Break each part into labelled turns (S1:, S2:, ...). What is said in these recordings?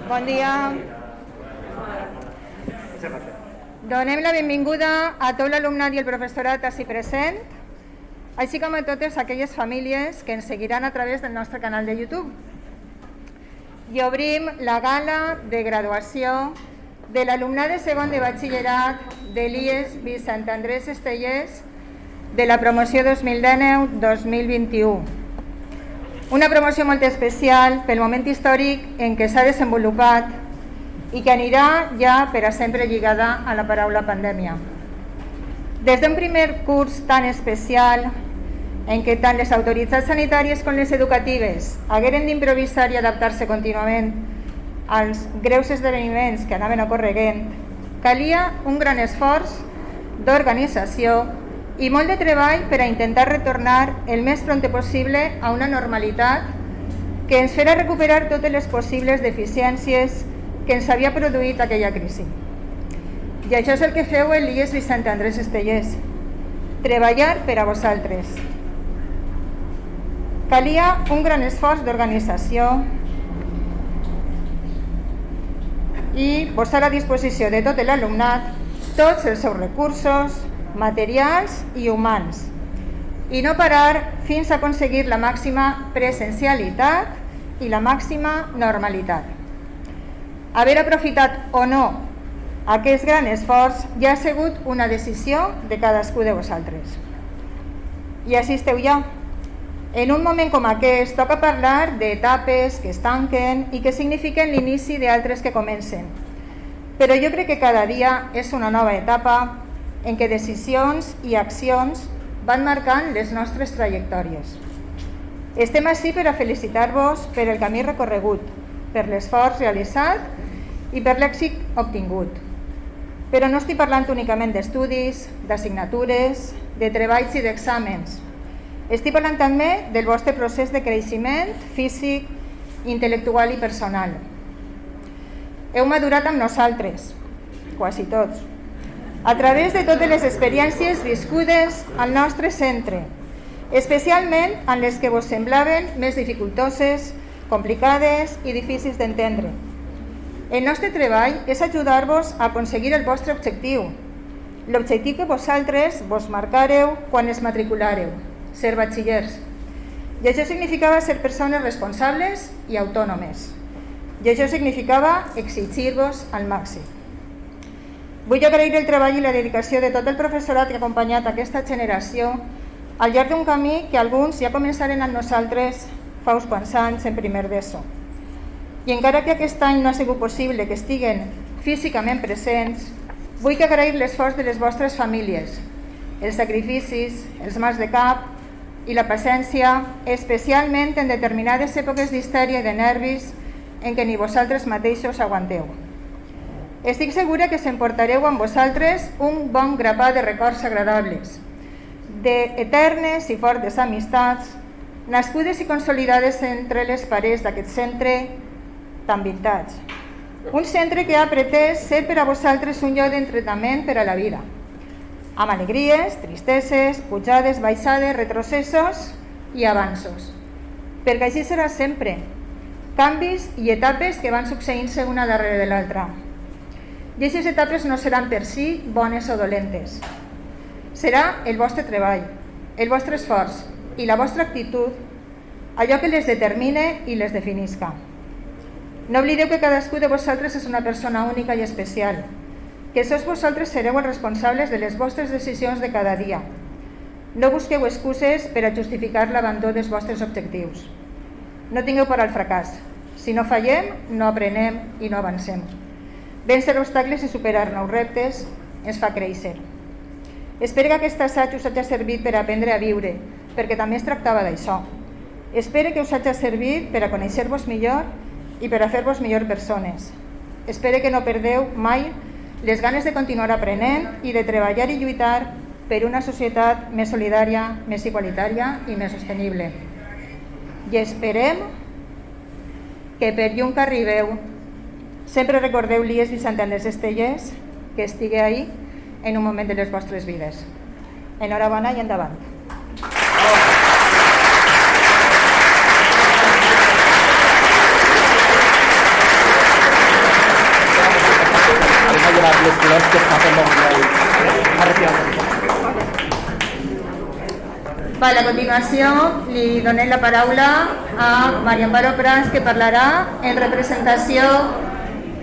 S1: Bon dia. Donem la benvinguda a tot l'alumnat i el professorat ací present, així com a totes aquelles famílies que ens seguiran a través del nostre canal de YouTube. I obrim la gala de graduació de l'alumnat de segon de batxillerat de l'IES Vicent Andrés Estellés de la promoció 2019-2021. Una promoció molt especial pel moment històric en què s'ha desenvolupat i que anirà ja per a sempre lligada a la paraula pandèmia. Des d'un primer curs tan especial en què tant les autoritats sanitàries com les educatives hagueren d'improvisar i adaptar-se contínuament als greus esdeveniments que anaven ocorreguent, calia un gran esforç d'organització i molt de treball per a intentar retornar el més prompte possible a una normalitat que ens farà recuperar totes les possibles deficiències que ens havia produït aquella crisi. I això és el que feu el IES Vicent Andrés Estellés, treballar per a vosaltres. Calia un gran esforç d'organització i posar a disposició de tot l'alumnat tots els seus recursos materials i humans i no parar fins a aconseguir la màxima presencialitat i la màxima normalitat. Haver aprofitat o no aquest gran esforç ja ha sigut una decisió de cadascú de vosaltres. I així esteu ja. En un moment com aquest toca parlar d'etapes que es tanquen i que signifiquen l'inici d'altres que comencen. Però jo crec que cada dia és una nova etapa en què decisions i accions van marcant les nostres trajectòries. Estem ací per a felicitar-vos per el camí recorregut, per l'esforç realitzat i per l'èxit obtingut. Però no estic parlant únicament d'estudis, d'assignatures, de treballs i d'exàmens. Estic parlant també del vostre procés de creixement físic, intel·lectual i personal. Heu madurat amb nosaltres, quasi tots, a través de totes les experiències viscudes al nostre centre, especialment en les que vos semblaven més dificultoses, complicades i difícils d'entendre. El nostre treball és ajudar-vos a aconseguir el vostre objectiu, l'objectiu que vosaltres vos marcareu quan es matriculareu, ser batxillers. I això significava ser persones responsables i autònomes. I això significava exigir-vos al màxim. Vull agrair el treball i la dedicació de tot el professorat que ha acompanyat aquesta generació al llarg d'un camí que alguns ja començaren amb nosaltres fa uns quants anys en primer d'ESO. I encara que aquest any no ha sigut possible que estiguen físicament presents, vull agrair l'esforç de les vostres famílies, els sacrificis, els mals de cap i la paciència, especialment en determinades èpoques d'histèria i de nervis en què ni vosaltres mateixos aguanteu. Estic segura que s'emportareu amb vosaltres un bon grapat de records agradables, d'eternes i fortes amistats, nascudes i consolidades entre les parets d'aquest centre tan vintage. Un centre que ha pretès ser per a vosaltres un lloc d'entrenament per a la vida, amb alegries, tristeses, pujades, baixades, retrocessos i avanços. Perquè així serà sempre, canvis i etapes que van succeint-se una darrere de l'altra. I aquestes etapes no seran per si bones o dolentes. Serà el vostre treball, el vostre esforç i la vostra actitud allò que les determine i les definisca. No oblideu que cadascú de vosaltres és una persona única i especial, que sols vosaltres sereu els responsables de les vostres decisions de cada dia. No busqueu excuses per a justificar l'abandó dels vostres objectius. No tingueu por al fracàs. Si no fallem, no aprenem i no avancem. Vèncer obstacles i superar nous reptes ens fa créixer. Espero que aquest assaig us hagi servit per aprendre a viure, perquè també es tractava d'això. Espero que us hagi servit per a conèixer-vos millor i per a fer-vos millor persones. Espero que no perdeu mai les ganes de continuar aprenent i de treballar i lluitar per una societat més solidària, més igualitària i més sostenible. I esperem que per lluny que arribeu sempre recordeu l'IES Vicent Andrés Estellés, que estigui ahí en un moment de les vostres vides. Enhorabona i endavant.
S2: que està fent molt bé. Ha retirat.
S1: Vale, a continuació li donem la paraula a Maria Amparo Prats, que parlarà en representació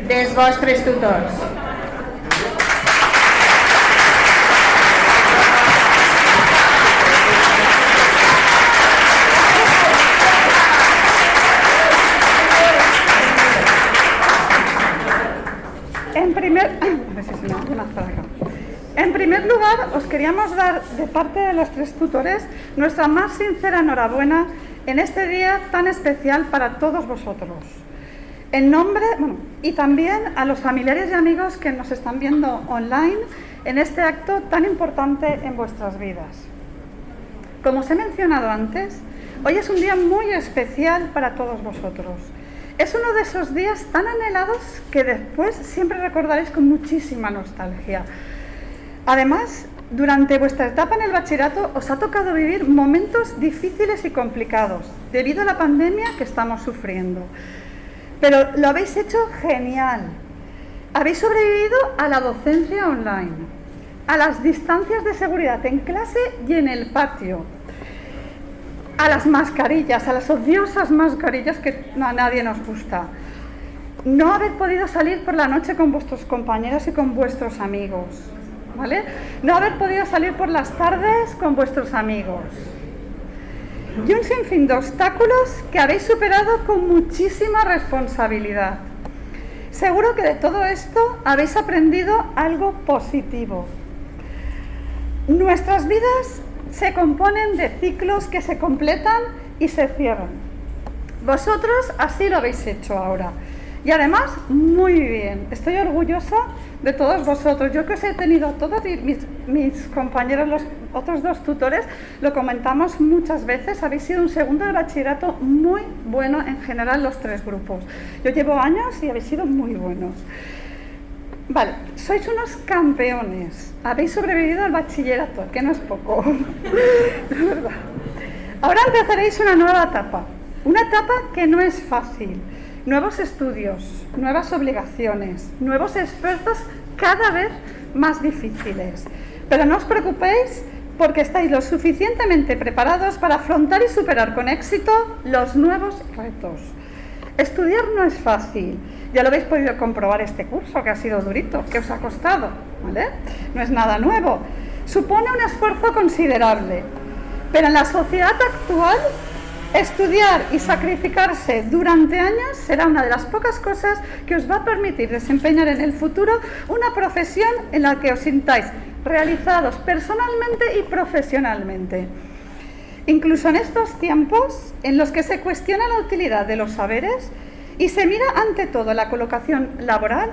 S1: dels vostres tutors.
S3: En primer lugar, os queríamos dar, de parte de los 3 tutores, nuestra más sincera enhorabuena en este día tan especial para todos vosotros. En nombre, y también a los familiares y amigos que nos están viendo online en este acto tan importante en vuestras vidas. Como os he mencionado antes, hoy es un día muy especial para todos vosotros. Es uno de esos días tan anhelados que después siempre recordaréis con muchísima nostalgia. Además, durante vuestra etapa en el bachillerato os ha tocado vivir momentos difíciles y complicados debido a la pandemia que estamos sufriendo. Pero lo habéis hecho genial. Habéis sobrevivido a la docencia online, a las distancias de seguridad en clase y en el patio, a las mascarillas, a las odiosas mascarillas que a nadie nos gusta. No haber podido salir por la noche con vuestros compañeros y con vuestros amigos, ¿vale? No haber podido salir por las tardes con vuestros amigos. Y un sinfín de obstáculos que habéis superado con muchísima responsabilidad. Seguro que de todo esto habéis aprendido algo positivo. Nuestras vidas se componen de ciclos que se completan y se cierran. Vosotros así lo habéis hecho ahora. Y además, muy bien. Estoy orgullosa de todos vosotros. Yo que os he tenido a todos mis compañeros, los otros 2 tutores, lo comentamos muchas veces. Habéis sido un segundo de bachillerato muy bueno en general los 3 grupos. Yo llevo años y habéis sido muy buenos. Vale, sois unos campeones. Habéis sobrevivido al bachillerato, que no es poco. De verdad. Ahora empezaréis una nueva etapa. Una etapa que no es fácil. Nuevos estudios, nuevas obligaciones, nuevos esfuerzos cada vez más difíciles. Pero no os preocupéis porque estáis lo suficientemente preparados para afrontar y superar con éxito los nuevos retos. Estudiar no es fácil. Ya lo habéis podido comprobar este curso, que ha sido durito, que os ha costado, ¿vale? No es nada nuevo. Supone un esfuerzo considerable. Pero en la sociedad actual, estudiar y sacrificarse durante años será una de las pocas cosas que os va a permitir desempeñar en el futuro una profesión en la que os sintáis realizados personalmente y profesionalmente. Incluso en estos tiempos en los que se cuestiona la utilidad de los saberes y se mira ante todo la colocación laboral,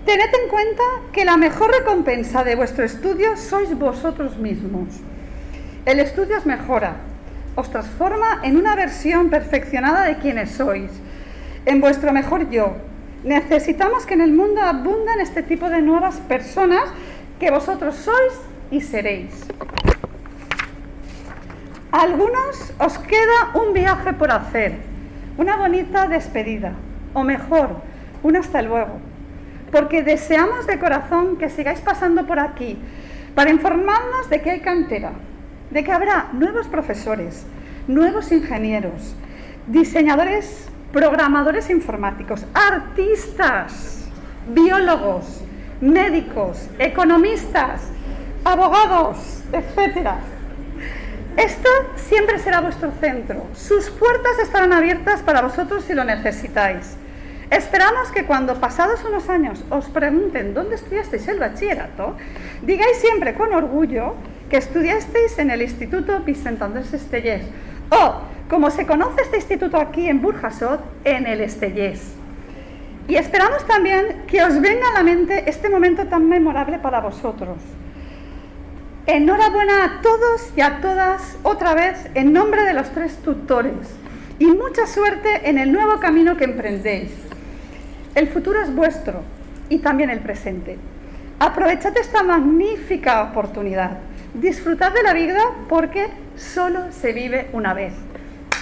S3: tened en cuenta que la mejor recompensa de vuestro estudio sois vosotros mismos. El estudio os mejora, os transforma en una versión perfeccionada de quienes sois, en vuestro mejor yo. Necesitamos que en el mundo abundan este tipo de nuevas personas que vosotros sois y seréis. A algunos os queda un viaje por hacer, una bonita despedida, o mejor, un hasta luego, porque deseamos de corazón que sigáis pasando por aquí para informarnos de que hay cantera, de que habrá nuevos profesores, nuevos ingenieros, diseñadores, programadores informáticos, artistas, biólogos, médicos, economistas, abogados, etc. Esto siempre será vuestro centro. Sus puertas estarán abiertas para vosotros si lo necesitáis. Esperamos que cuando pasados unos años os pregunten dónde estudiasteis el bachillerato, digáis siempre con orgullo que estudiasteis en el Instituto Vicent Andrés Estellés o, como se conoce este instituto aquí en Burjasot, en el Estellés. Y esperamos también que os venga a la mente este momento tan memorable para vosotros. Enhorabuena a todos y a todas, otra vez, en nombre de los 3 tutores. Y mucha suerte en el nuevo camino que emprendéis. El futuro es vuestro y también el presente. Aprovechad esta magnífica oportunidad. Disfrutad de la vida porque solo se vive una vez.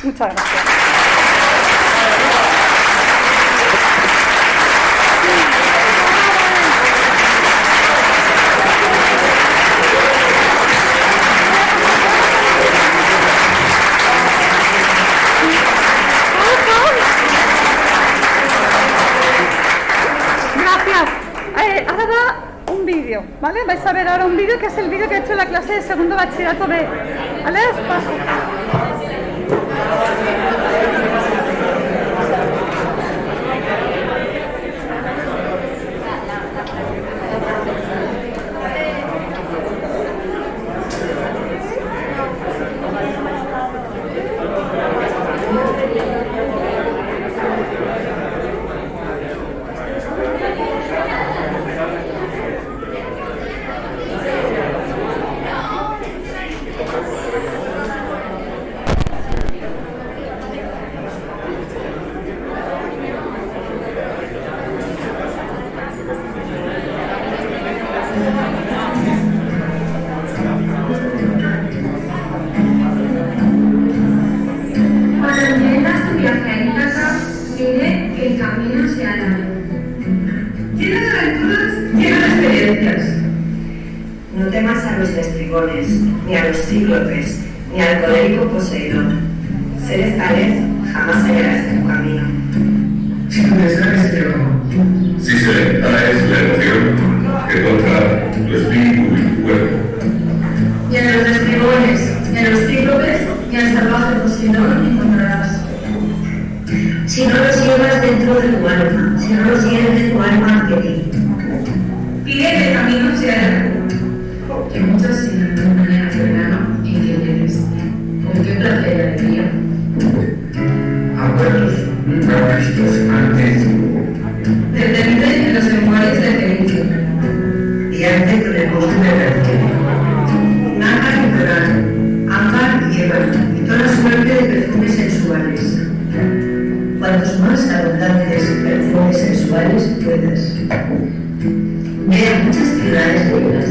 S3: Muchas gracias. ¿Vale? Vais a ver ahora un vídeo que es el vídeo que he hecho en la clase de segundo bachillerato B. ¿Vale? Os paso.
S4: No temas a los estrigones, ni a los cíclopes, ni al colérico Poseidón. Seres tales jamás hallarás en tu camino.
S5: Si tu mensaje se llama, si se atraes la emoción que toca tu espíritu y tu cuerpo.
S4: Ni a los estrigones, ni a los cíclopes, ni al salvaje Poseidón encontrarás. Si no los llevas dentro de tu alma, si no los llevas de tu alma hacia ti. Pide que el camino sea largo, que muchos sin las mañanas de verano entiendes. Con qué placer y alegría.
S5: Abuelos nunca vistos antes.
S4: Detente en los lenguajes de Felicio. Y antes con el bosque de Bercio. Nácar y coral, ámbar y ébano, y toda suerte de perfumes sensuales. Cuantos más abundantes perfumes sensuales puedas. Ve a muchas ciudades bellas,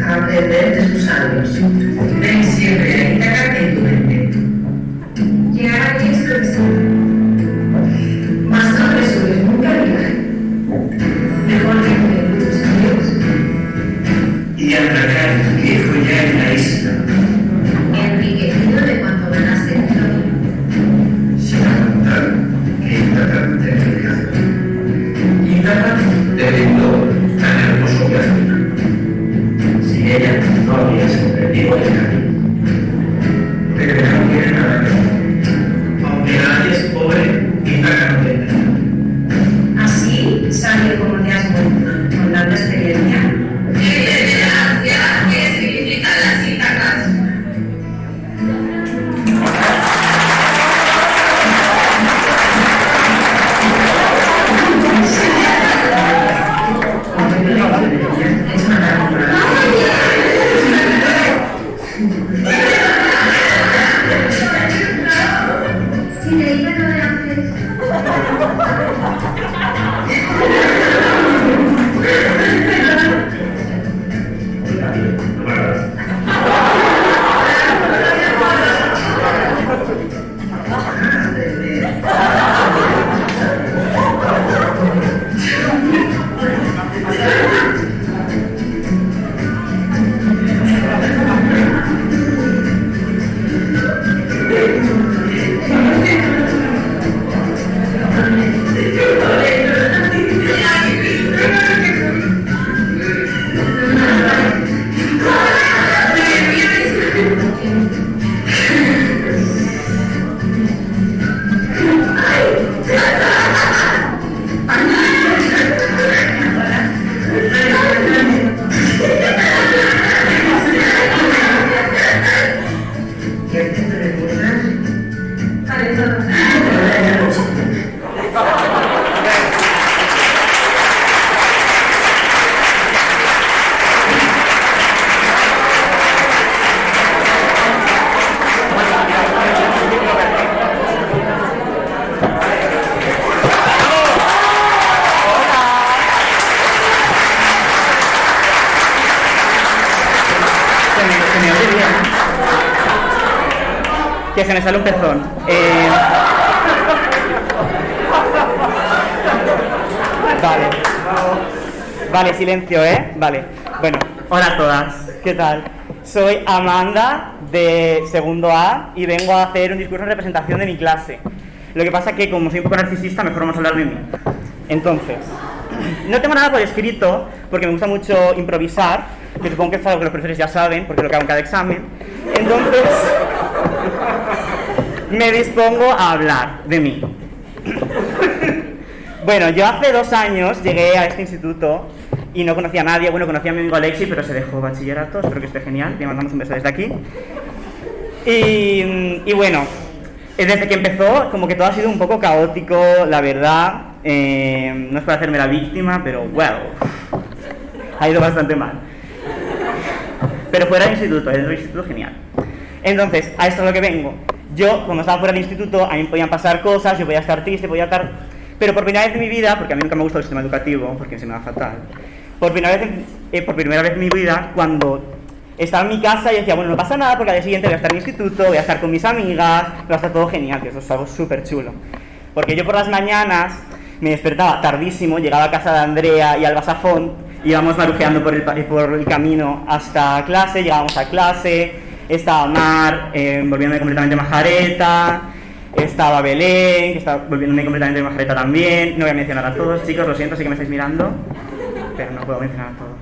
S4: a aprender de sus sabios. Ven siempre a Ítaca en tu mente. Llegar aquí es lo que sabe. Mas no apresures nunca el viaje. Mejor que con muchos amigos. Y atracar viejo ya en la isla. Enriquecido de cuanto ganas dentro.
S5: Sin aguantar que Ítaca te enriquece. Ítaca te brindó tan hermoso viaje. Sin ella no habrías emprendido el camino. Pero no tiene nada que ver. Aunque nadie es pobre, Ítaca no tendrá.
S4: Así sale como te has vuelto, con tanta experiencia. ¿Qué significan las Ítacas? Es maravilloso. Si te digo lo de antes.
S2: Que se me sale un pezón. Vale. Vale, silencio, ¿eh? Vale. Bueno, hola a todas. ¿Qué tal? Soy Amanda, de segundo A, y vengo a hacer un discurso en representación de mi clase. Lo que pasa es que, como soy un poco narcisista, mejor vamos a hablar de mí. Entonces, No tengo nada por escrito, porque me gusta mucho improvisar, que supongo que es algo que los profesores ya saben, porque es lo que hago en cada examen. Entonces, me dispongo a hablar de mí. Bueno, yo hace 2 años llegué a este instituto y no conocía a nadie. Bueno, conocía a mi amigo Alexi, pero se dejó bachillerato, espero que esté genial, le mandamos un beso desde aquí. Y bueno, desde que empezó, como que todo ha sido un poco caótico, la verdad. No es para hacerme la víctima, pero well, ha ido bastante mal. Pero fuera del instituto, es un instituto genial. Entonces, a esto es lo que vengo. Yo, cuando estaba fuera del instituto, a mí me podían pasar cosas, yo podía estar triste, podía estar... Pero por primera vez en mi vida, porque a mí nunca me ha gustado el sistema educativo, porque se me da fatal, por primera vez en mi vida, cuando estaba en mi casa y decía, bueno, no pasa nada porque al día siguiente voy a estar en el instituto, voy a estar con mis amigas, va a estar todo genial, que eso es algo súper chulo. Porque yo por las mañanas me despertaba tardísimo, llegaba a casa de Andrea y Alba Safón, íbamos marujeando por el camino hasta clase, llegábamos a clase, estaba Mar, volviéndome completamente majareta, estaba Belén, que estaba volviéndome completamente majareta también. No voy a mencionar a todos, chicos, lo siento, sé que me estáis mirando, pero no puedo mencionar a todos.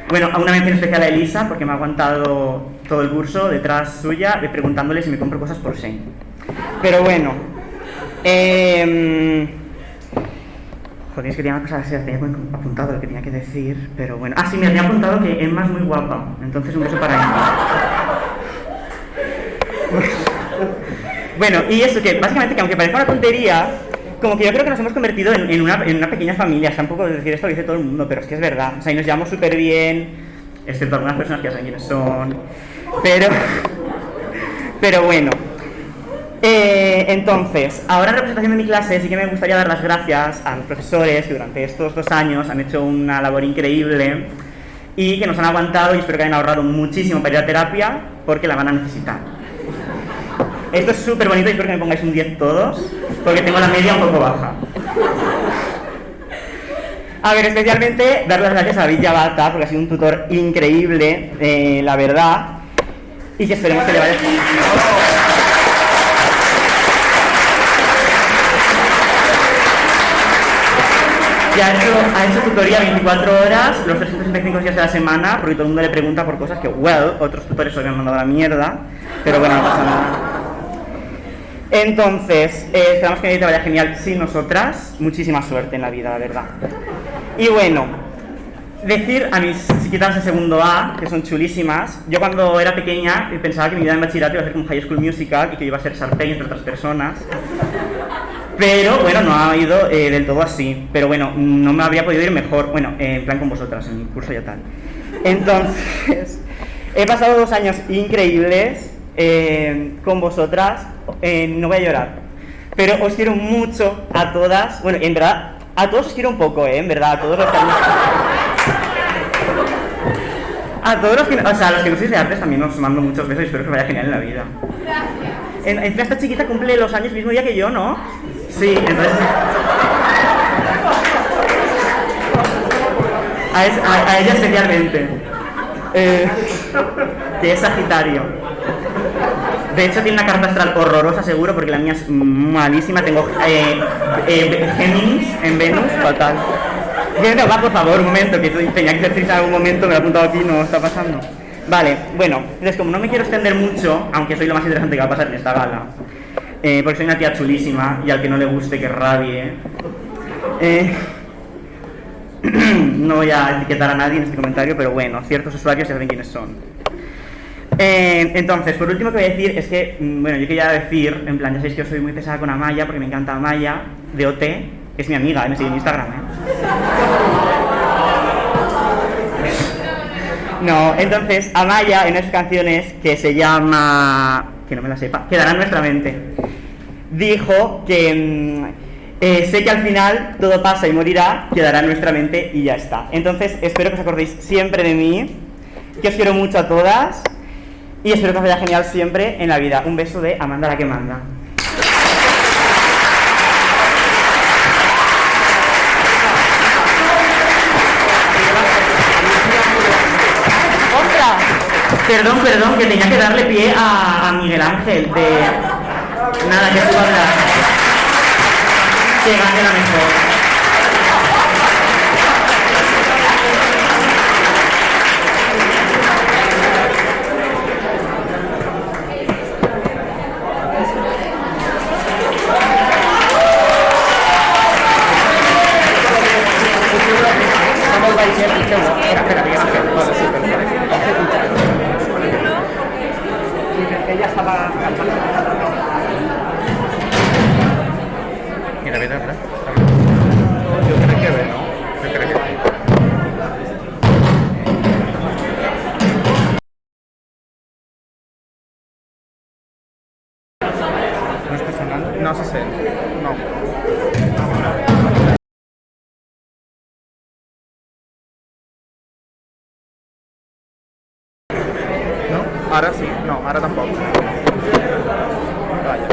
S2: Bueno, a una mención especial a Elisa, porque me ha aguantado todo el curso detrás suya, preguntándole si me compro cosas por Shein. Pero bueno, joder, es que tenía una cosa así, tenía apuntado lo que tenía que decir, pero bueno. Ah, sí, me había apuntado que Emma es muy guapa, entonces un beso para Emma. Bueno, y eso que básicamente, que aunque parezca una tontería, como que yo creo que nos hemos convertido en una pequeña familia. O sea, un poco decir esto lo dice todo el mundo, pero es que es verdad. O sea, y nos llevamos súper bien, excepto algunas personas que ya saben quiénes son. Pero bueno. Entonces, ahora en representación de mi clase sí que me gustaría dar las gracias a los profesores que durante estos 2 años han hecho una labor increíble y que nos han aguantado, y espero que hayan ahorrado muchísimo para ir a terapia, porque la van a necesitar. Esto es súper bonito y espero que me pongáis un 10 todos, porque tengo la media un poco baja. A ver, especialmente dar las gracias a David Yabata, porque ha sido un tutor increíble, la verdad, y que esperemos que le vaya bien. Y ha hecho tutoría 24 horas, los 365 días de la semana, porque todo el mundo le pregunta por cosas que, well, otros tutores se habían mandado a la mierda, pero bueno, no pasa nada. Entonces, esperamos que te vaya genial sin nosotras. Muchísima suerte en la vida, la verdad. Y bueno, decir a mis chiquitas de segundo A, que son chulísimas. Yo cuando era pequeña pensaba que mi vida en bachillerato iba a ser como High School Musical y que iba a ser Sharpay entre otras personas. Pero bueno, no ha ido del todo así. Pero bueno, no me habría podido ir mejor. Bueno, en plan con vosotras, en mi curso y tal. Entonces, he pasado 2 años increíbles con vosotras. No voy a llorar, pero os quiero mucho a todas. Bueno, en verdad, a todos os quiero un poco, en verdad, a todos los que... A todos los que... O sea, a los que no sois de artes también os mando muchos besos y espero que os vaya genial en la vida. Gracias. Esta chiquita cumple los años el mismo día que yo, ¿no? Sí, entonces... A ella especialmente. Que es Sagitario. De hecho tiene una carta astral horrorosa seguro, porque la mía es malísima. Tengo Géminis en Venus, fatal. Bueno, va, por favor, un momento, que tenía que ser triste en algún momento, me lo he apuntado aquí, no está pasando. Vale, bueno, entonces como no me quiero extender mucho, aunque soy lo más interesante que va a pasar en esta gala, porque soy una tía chulísima y al que no le guste que rabie, no voy a etiquetar a nadie en este comentario, pero bueno, ciertos usuarios ya saben quiénes son. Entonces, por último que voy a decir es que, bueno, yo quería decir, en plan, ya sabéis que yo soy muy pesada con Amaya, porque me encanta Amaya, de OT, es mi amiga, me sigue en Instagram, No, entonces, Amaya, en unas canciones que se llama, que no me la sepa, Quedará en nuestra mente, dijo que sé que al final todo pasa y morirá, quedará en nuestra mente y ya está. Entonces, espero que os acordéis siempre de mí, que os quiero mucho a todas, y espero que os vaya genial siempre en la vida. Un beso de Amanda la que manda. Perdón, que tenía que darle pie a Miguel Ángel de... Nada, que tú hablas. Que gane la mejor. tocando?
S6: No sé si. No. ¿No? Ahora sí. No, ahora tampoco. Vaya.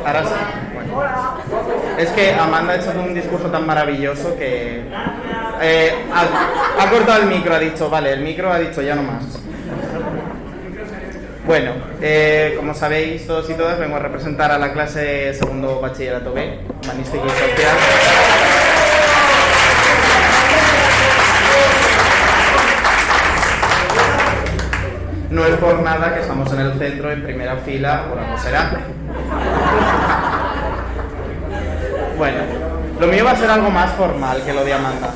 S6: Ahora sí. Bueno. Es que Amanda ha hecho un discurso tan maravilloso que ha cortado el micro, ha dicho, vale, el micro ha dicho ya no más. Bueno, como sabéis todos y todas, vengo a representar a la clase segundo bachillerato B, Humanística y Social. No es por nada que estamos en el centro, en primera fila, por algo será. Bueno, lo mío va a ser algo más formal que lo de Amanda.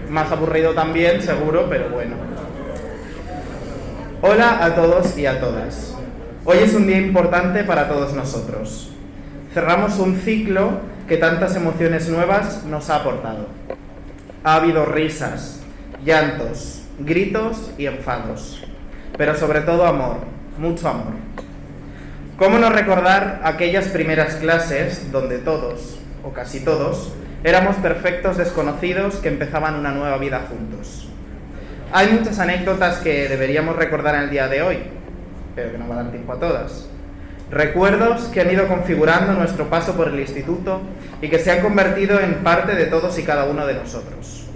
S6: Más aburrido también, seguro, pero bueno. Hola a todos y a todas. Hoy es un día importante para todos nosotros. Cerramos un ciclo que tantas emociones nuevas nos ha aportado. Ha habido risas, llantos, gritos y enfados. Pero sobre todo amor, mucho amor. ¿Cómo no recordar aquellas primeras clases donde todos, o casi todos, éramos perfectos desconocidos que empezaban una nueva vida juntos? Hay muchas anécdotas que deberíamos recordar en el día de hoy, pero que no va a dar tiempo a todas. Recuerdos que han ido configurando nuestro paso por el instituto y que se han convertido en parte de todos y cada uno de nosotros.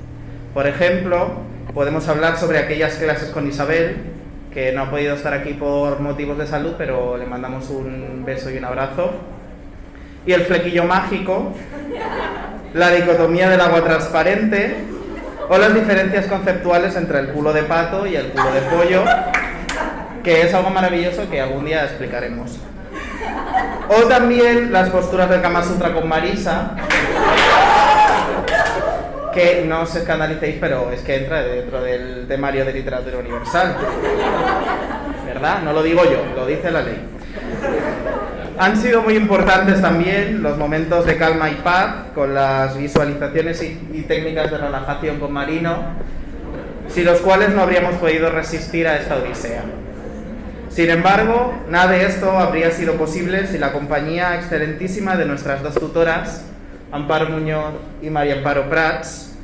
S6: Por ejemplo, podemos hablar sobre aquellas clases con Isabel, que no ha podido estar aquí por motivos de salud, pero le mandamos un beso y un abrazo. Y el flequillo mágico, la dicotomía del agua transparente, o las diferencias conceptuales entre el culo de pato y el culo de pollo, que es algo maravilloso que algún día explicaremos. O también las posturas del Kama Sutra con Marisa, que no os escandalicéis, pero es que entra dentro del temario de literatura universal. ¿Verdad? No lo digo yo, lo dice la ley. Han sido muy importantes también los momentos de calma y paz con las visualizaciones y técnicas de relajación con Marino, sin los cuales no habríamos podido resistir a esta odisea. Sin embargo, nada de esto habría sido posible sin la compañía excelentísima de nuestras dos tutoras, Amparo Muñoz y María Amparo Prats.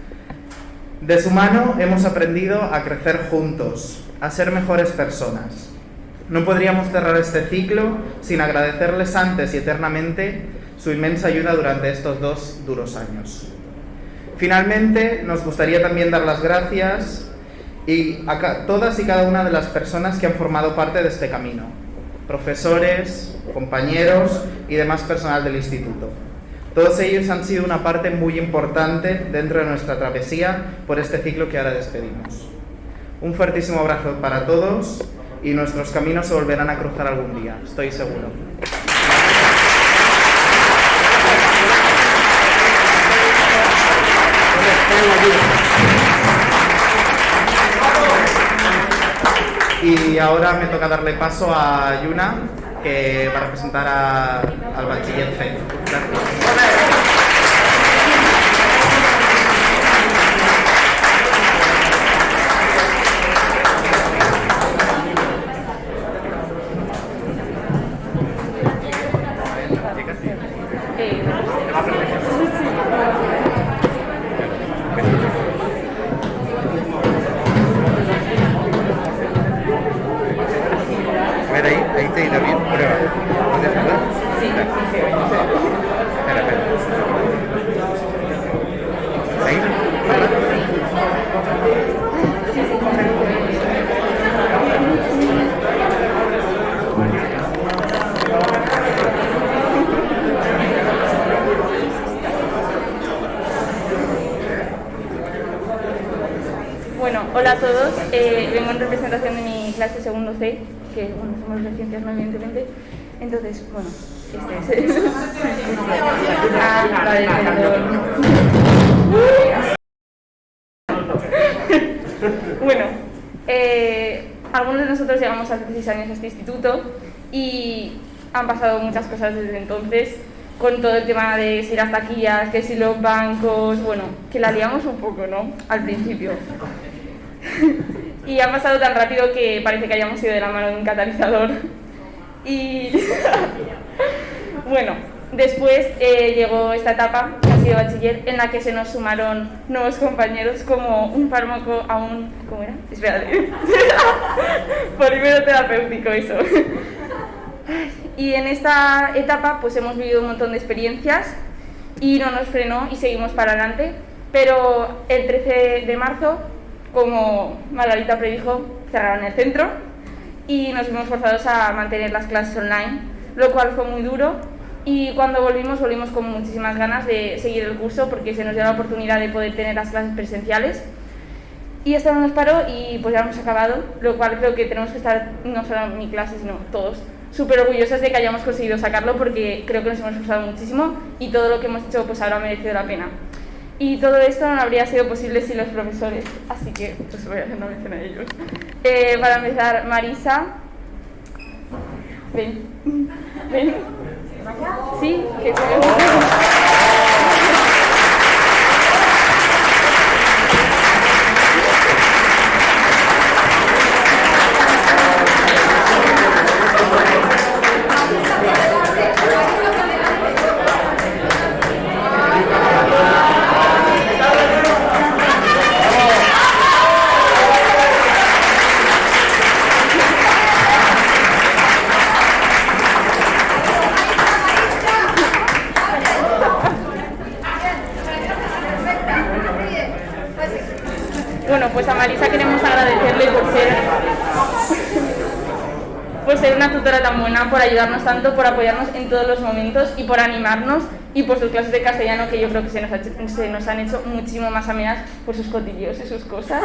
S6: De su mano hemos aprendido a crecer juntos, a ser mejores personas. No podríamos cerrar este ciclo sin agradecerles antes y eternamente su inmensa ayuda durante estos 2 duros años. Finalmente, nos gustaría también dar las gracias a todas y cada una de las personas que han formado parte de este camino, profesores, compañeros y demás personal del instituto. Todos ellos han sido una parte muy importante dentro de nuestra travesía por este ciclo que ahora despedimos. Un fuertísimo abrazo para todos y nuestros caminos se volverán a cruzar algún día, estoy seguro. Y ahora me toca darle paso a Yuna, que va a representar al bachiller C. Gracias.
S5: A ver, ahí te irá bien. Prueba. ¿Puedes hablar? Sí. Espera. ¿Ahí?
S7: Bueno, hola a todos. Vengo en representación de mi clase segundo C, que bueno, somos de ciencias, no, evidentemente. Entonces, bueno, este es. Vale, perdón. Bueno, algunos de nosotros llegamos hace 6 años a este instituto y han pasado muchas cosas desde entonces, con todo el tema de si las taquillas, que si los bancos, bueno, que la liamos un poco, ¿no? Al principio. Y ha pasado tan rápido que parece que hayamos ido de la mano de un catalizador. Y bueno, después llegó esta etapa, que ha sido bachiller, en la que se nos sumaron nuevos compañeros como un fármaco a un... ¿Cómo era? Espérate. Polímero terapéutico, eso. Y en esta etapa pues hemos vivido un montón de experiencias y no nos frenó y seguimos para adelante. Pero el 13 de marzo, como Margarita predijo, cerraron el centro y nos vimos forzados a mantener las clases online, lo cual fue muy duro. Y cuando volvimos con muchísimas ganas de seguir el curso porque se nos dio la oportunidad de poder tener las clases presenciales. Y esto no nos paró y pues ya hemos acabado, lo cual creo que tenemos que estar, no solo en mi clase, sino todos, súper orgullosas de que hayamos conseguido sacarlo porque creo que nos hemos esforzado muchísimo y todo lo que hemos hecho pues habrá merecido la pena. Y todo esto no habría sido posible sin los profesores, así que pues voy a hacer una mención a ellos. Para empezar, Marisa. Ven. Sí, que Bueno, pues a Marisa queremos agradecerle por ser una tutora tan buena, por ayudarnos tanto, por apoyarnos en todos los momentos y por animarnos, y por sus clases de castellano que yo creo que se nos han hecho muchísimo más amenas por sus cotillos y sus cosas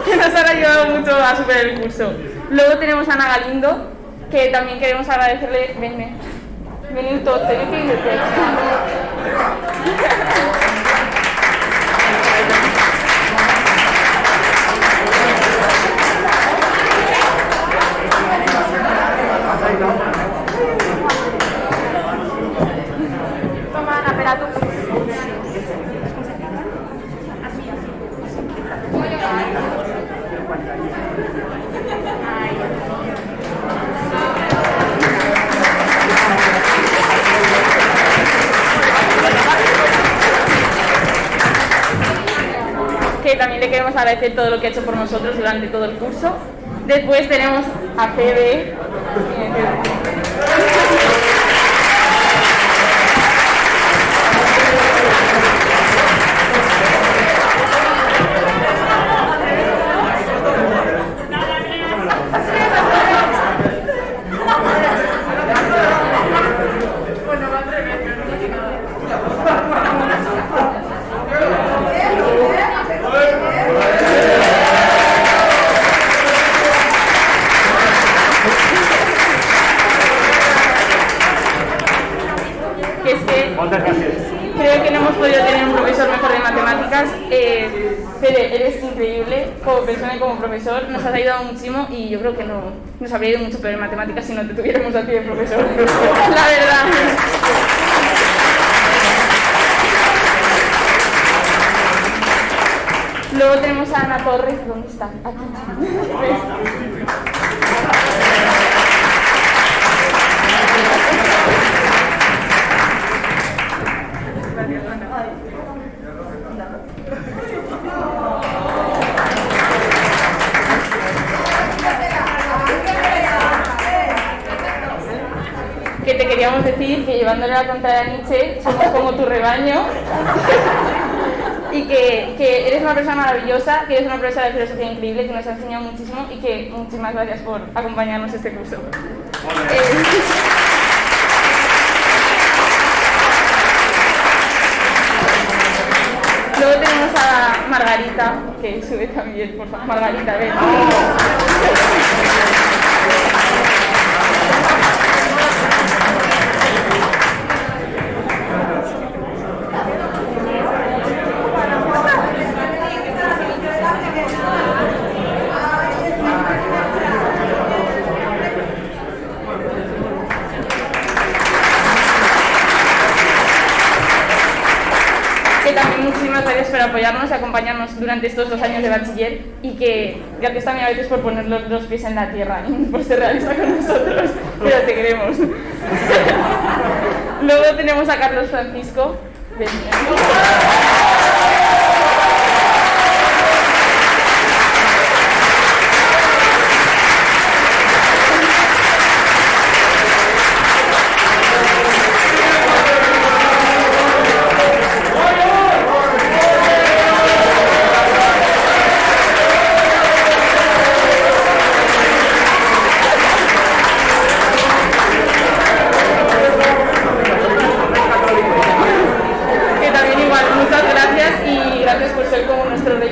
S7: que nos han ayudado mucho a superar el curso. Luego tenemos a Ana Galindo, que también queremos agradecerle. Venid todos, tenéis que ir. Toma, Ana, espera tú. Que también le queremos agradecer todo lo que ha hecho por nosotros durante todo el curso. Después tenemos a Febe. Creo que no hemos podido tener un profesor mejor de matemáticas. Fede, eres increíble como persona y como profesor, nos has ayudado muchísimo y yo creo que no nos habría ido mucho peor en matemáticas si no te tuviéramos a ti de profesor. La verdad. Luego tenemos a Ana Torres. ¿Dónde está? Aquí. Que te queríamos decir que llevándole la contraria a Nietzsche somos como tu rebaño y que eres una persona maravillosa, que eres una profesora de filosofía increíble, que nos ha enseñado muchísimo y que muchísimas gracias por acompañarnos este curso. Luego tenemos a Margarita, que sube también, por favor. Margarita, ven. apoyarnos y acompañarnos durante estos 2 años de bachiller y que gracias también a veces por poner los pies en la tierra y por ser realista con nosotros, pero te queremos. Luego tenemos a Carlos Francisco.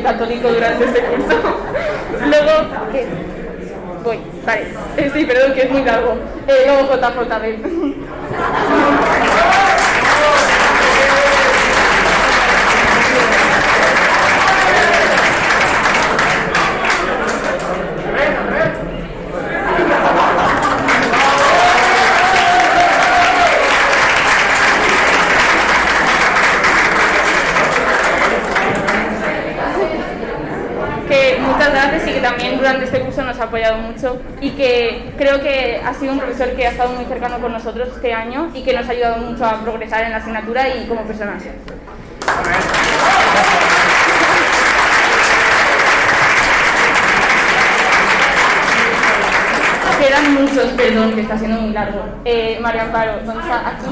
S7: Católico durante este curso. Luego, ¿qué? Voy, vale. Sí, perdón, que es muy largo. Luego JJB. Muchas gracias y que también durante este curso nos ha apoyado mucho y que creo que ha sido un profesor que ha estado muy cercano con nosotros este año y que nos ha ayudado mucho a progresar en la asignatura y como personas. Quedan muchos, perdón, que está siendo muy largo. María Amparo, ¿dónde está? Aquí.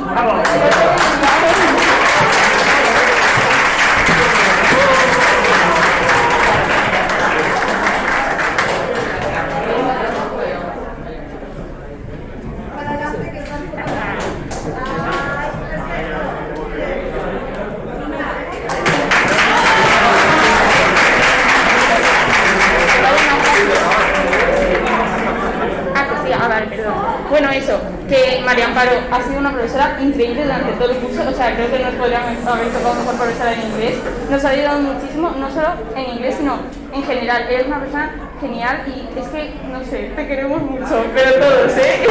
S7: Bueno, eso, que María Amparo ha sido una profesora increíble durante todo el curso, o sea, creo que nos podríamos haber tocado mejor profesora en inglés. Nos ha ayudado muchísimo, no solo en inglés, sino en general. Eres una persona genial y es que, no sé, te queremos mucho, pero todos, ¿eh?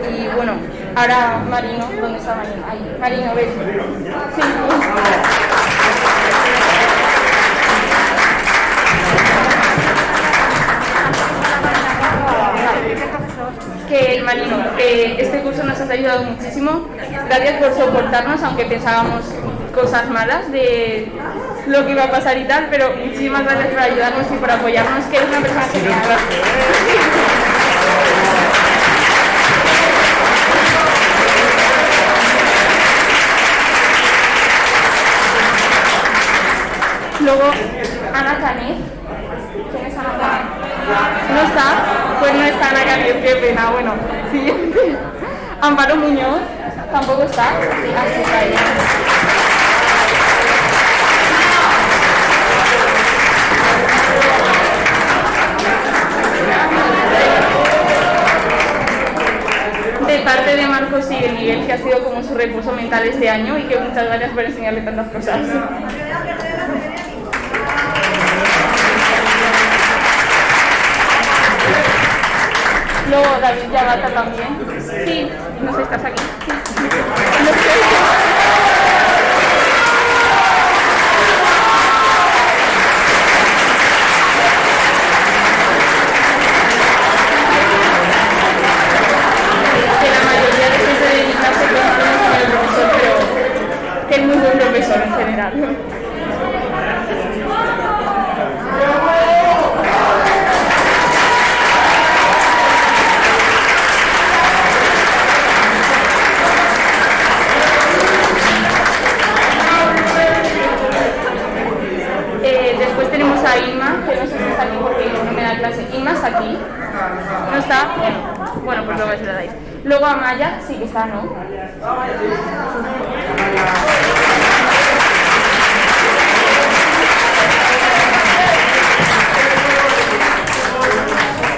S7: Y bueno, ahora Marino, ¿dónde está Marino? Ahí, Marino, ven. Sí. Que Marino, este curso nos ha ayudado muchísimo. Gracias por soportarnos, aunque pensábamos cosas malas de lo que iba a pasar y tal, pero muchísimas gracias por ayudarnos y por apoyarnos, que eres una persona genial. Luego, Ana Canet. ¿Quién es Ana Canet? ¿No está? Pues no está Ana Canet, qué pena. Bueno, siguiente. Amparo Muñoz. ¿Tampoco está? Sí, así está ella. De parte de Marcos y de Miguel, que ha sido como su recurso mental este año y que muchas gracias por enseñarle tantas cosas. Luego David Yagata también. Sí, no sé, estás aquí. Sí. No sé. Que la mayoría de gente de mi clase conoce con el profesor, pero que es muy buen profesor en general. Después tenemos a Inma, que no sé si está aquí porque no me da clase. Inma está aquí. ¿No está? Bueno, pues luego se la dais. Luego a Maya, sí que está, ¿no?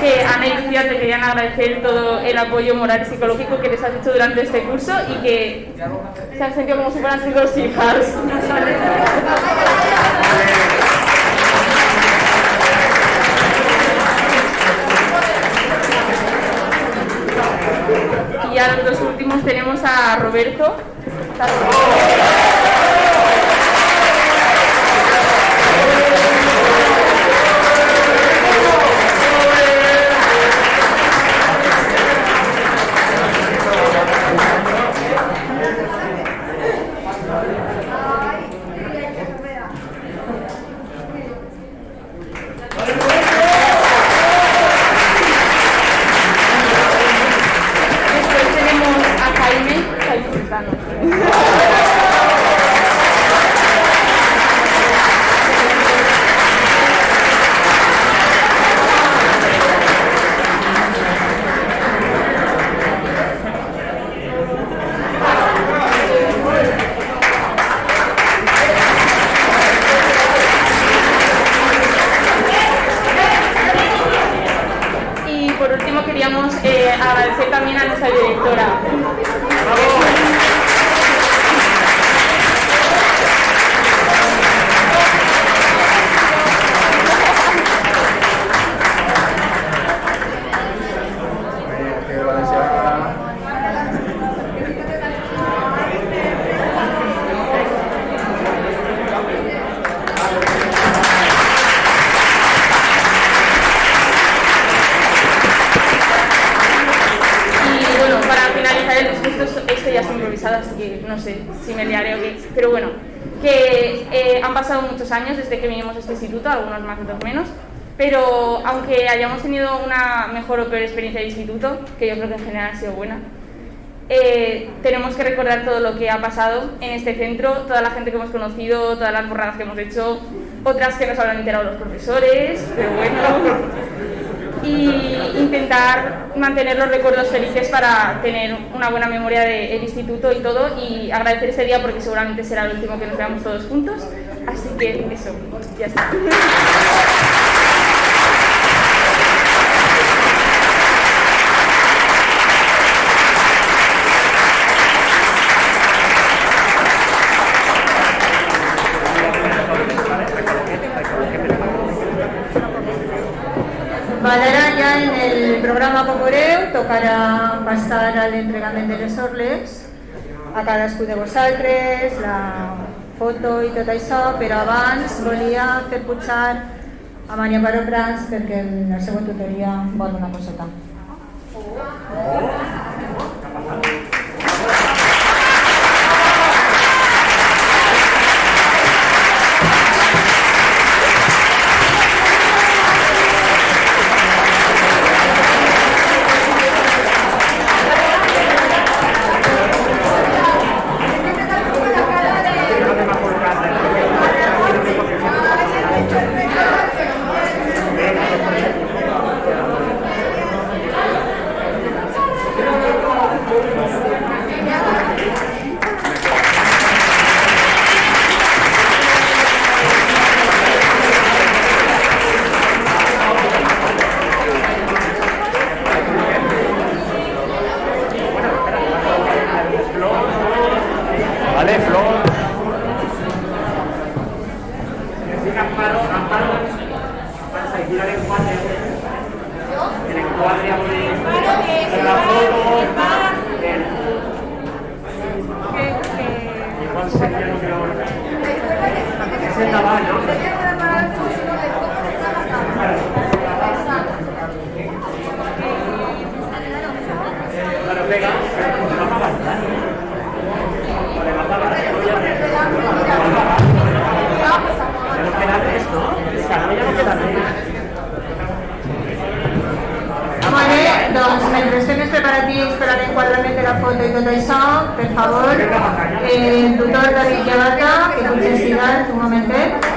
S7: Que Ana y Lucía te querían agradecer todo el apoyo moral y psicológico que les has hecho durante este curso y que se han sentido como si fueran sus dos hijas. tenemos a Roberto. Después tenemos a Jaime Sultano. Y por último queríamos agradecer también a nuestra directora. Y bueno, para finalizar el discurso, esto ya está improvisado, así que no sé si me liaré o qué. Pero bueno, que han pasado muchos años desde que vinimos a este instituto, algunos más, otros menos. Pero aunque hayamos tenido una mejor o peor experiencia de instituto, que yo creo que en general ha sido buena, tenemos que recordar todo lo que ha pasado en este centro, toda la gente que hemos conocido, todas las borradas que hemos hecho, otras que nos habrán enterado los profesores, pero bueno. Y intentar mantener los recuerdos felices para tener una buena memoria del instituto y todo, y agradecer ese día porque seguramente será el último que nos veamos todos juntos, así que eso, ya está.
S1: Vale, ara ja en el programa que veureu tocarà passar a l'entregament de les orles a cadascú de vosaltres, la foto i tot això, però abans volia fer pujar a Maria Paro Prats perquè en la seva tutoria vol una coseta.
S2: Vale, Flor. Doncs mentre estem els preparatius per a l'enquadrament de la foto i tot això, per favor, el tutor David Llevata, que contestarà un momentet.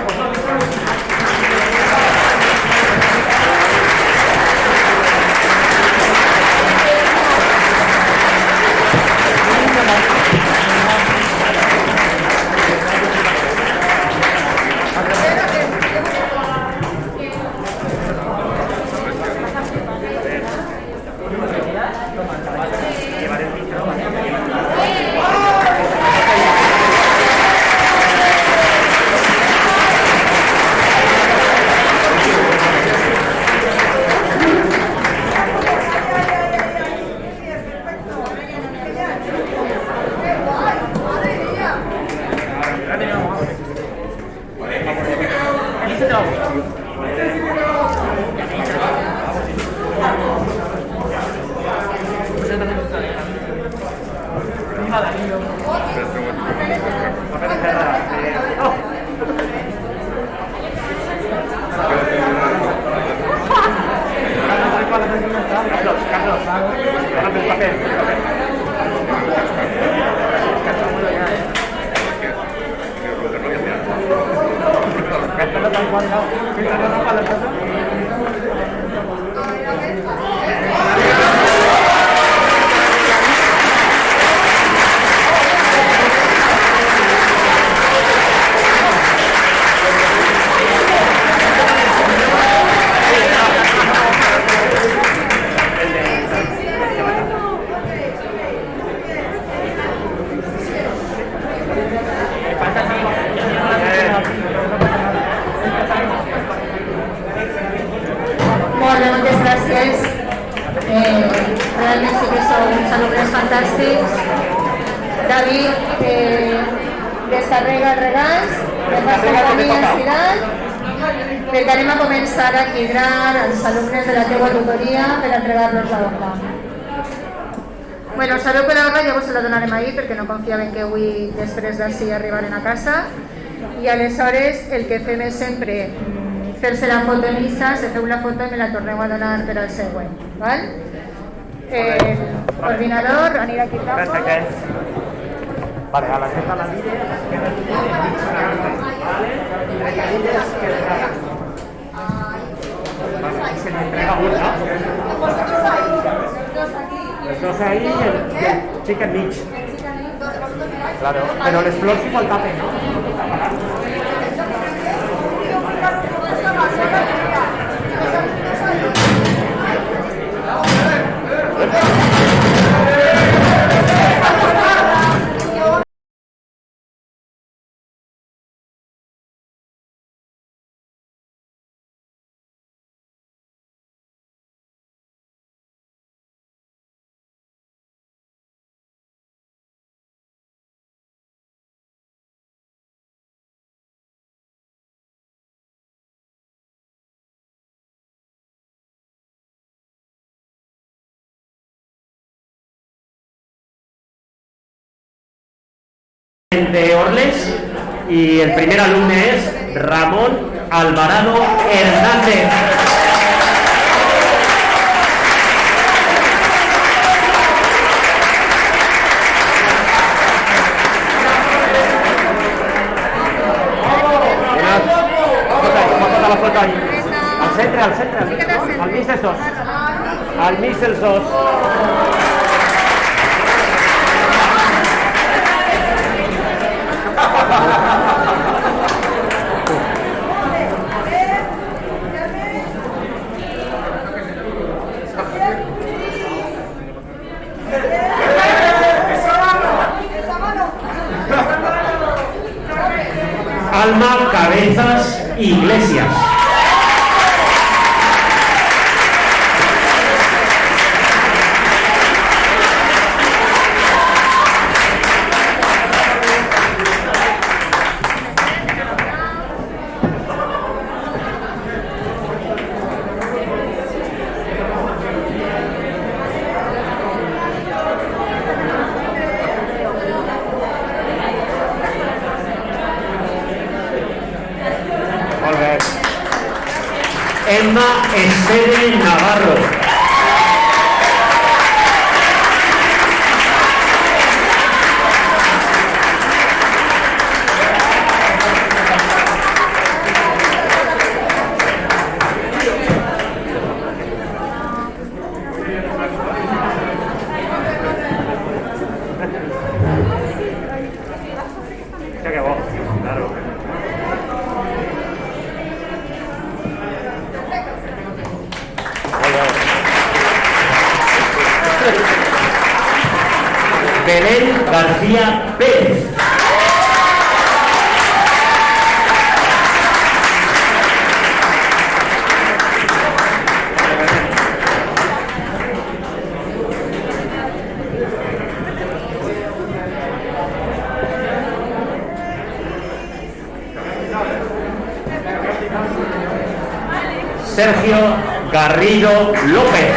S1: Molt bé, moltes gràcies. Realment sí que sou uns alumnes fantàstics. David descarrega els regals, les companyies i tal, perquè anem a començar a quidrar els alumnes de la teva tutoria per entregar-los la horta. Bueno, sabeu que la horta ja us la donarem ahir perquè no confiaven que avui després d'ací arribaren a casa i aleshores el que fem és sempre fer-se la foto en missa, se feu la foto i me la torneu a donar per al següent, val? Ordinador, anirà aquí cap.
S2: Vale, a la dreta la mires, se me entrega una. Los dos ahí y el chicken mix. Claro, pero les flors igual tapen, ¿no? De Orles y el primer alumno es Ramón Alvarado Hernández. La foto ahí. Al centre, al mig dels dos. Al mig dels dos. Alma Cabezas Iglesias. Emma Esteve Navarro. Qué bueno, claro. Belén García Pérez.
S8: Sergio Garrido López.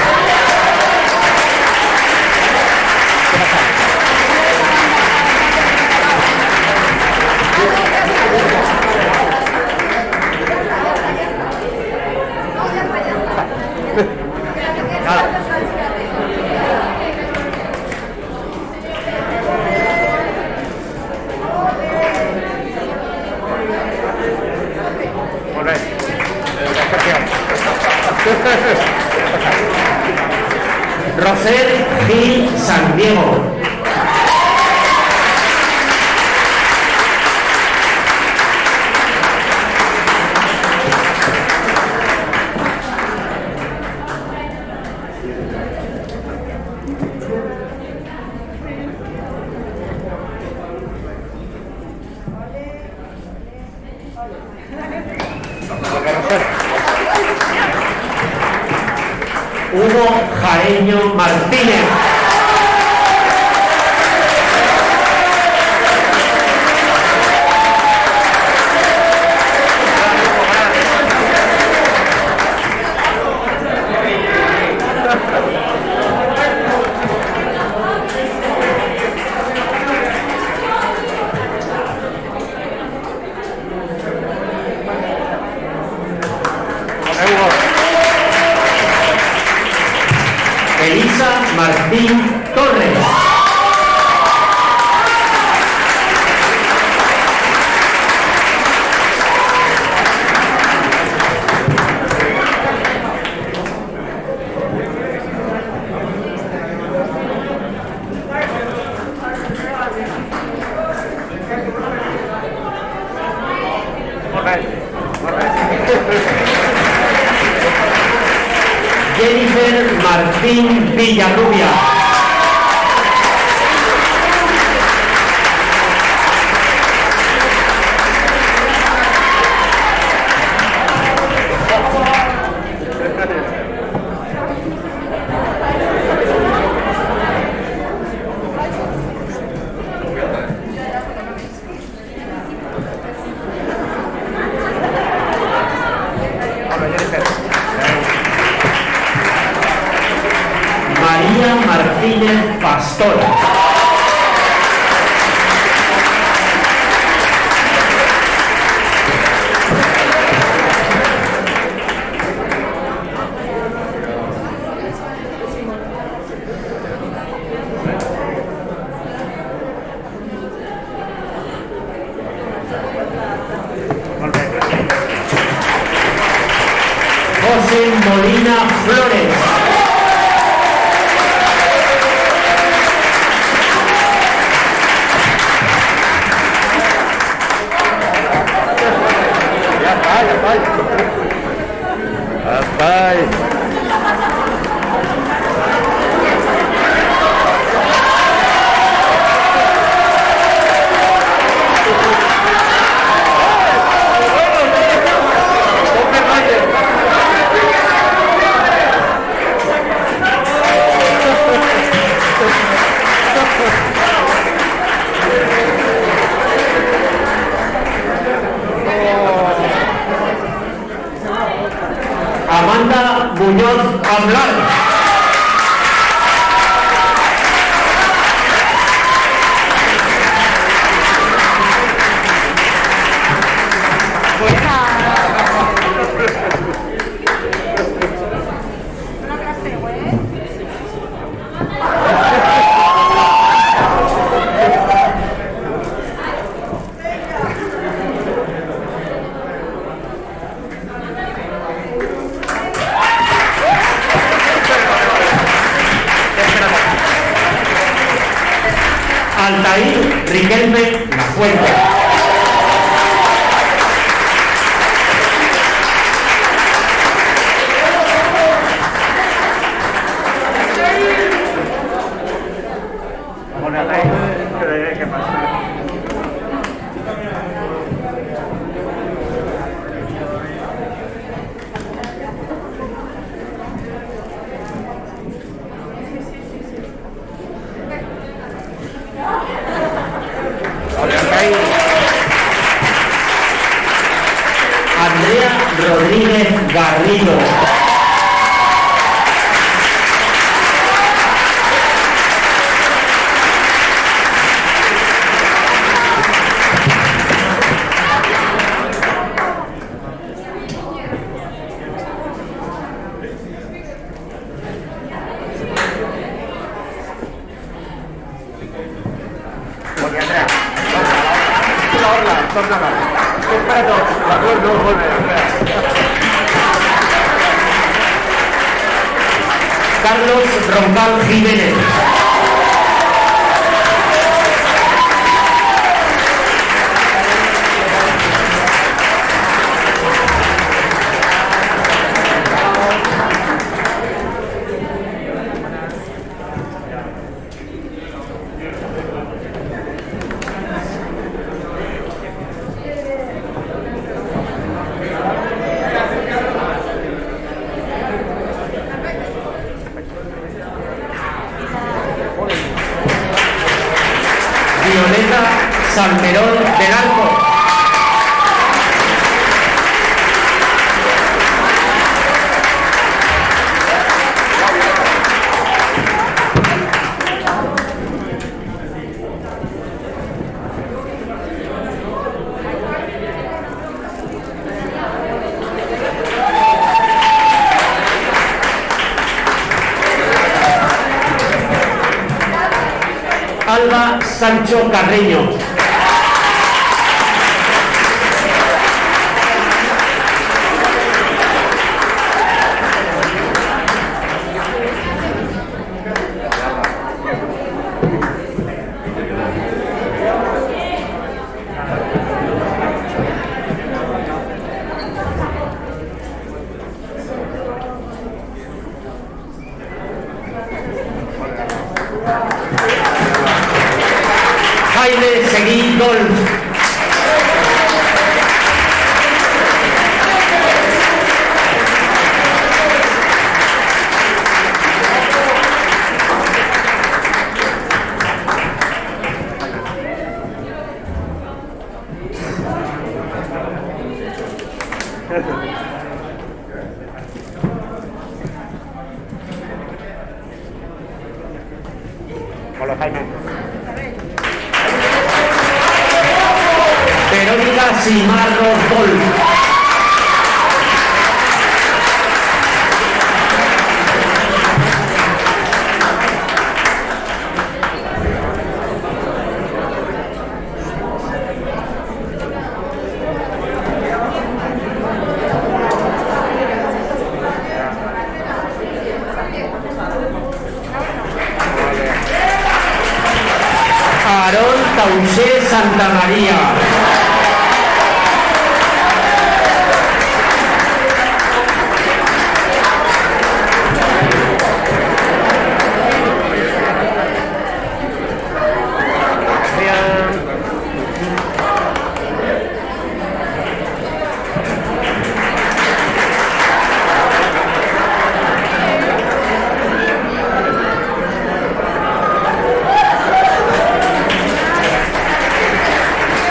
S8: Roser Gil San Diego. Hugo Jareño Martínez. Elisa Martín Torres. Jennifer Martín Villarrubia. María Martínez Pastor. José Molina Flores. Amanda Muñoz Hablar. Altair Riquelme Lafuente.
S6: Altair.
S8: Rodríguez Garrido. Carlos Roncal Jiménez. Violeta Salmerón del Arco. Alba Sancho Carreño. Jaime Seguí Golf. Hola, Jaime. Verónica Cimarros Golf. Aarón Tausé Santa María.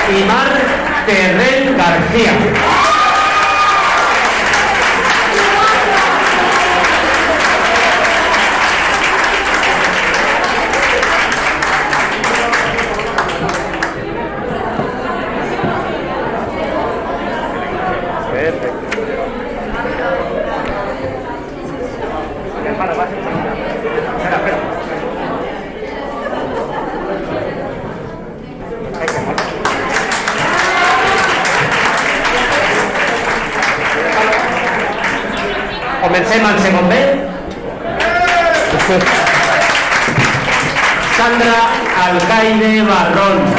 S8: Imar Terrell García. Comencem el segon B. Sandra Alcaide Barrón.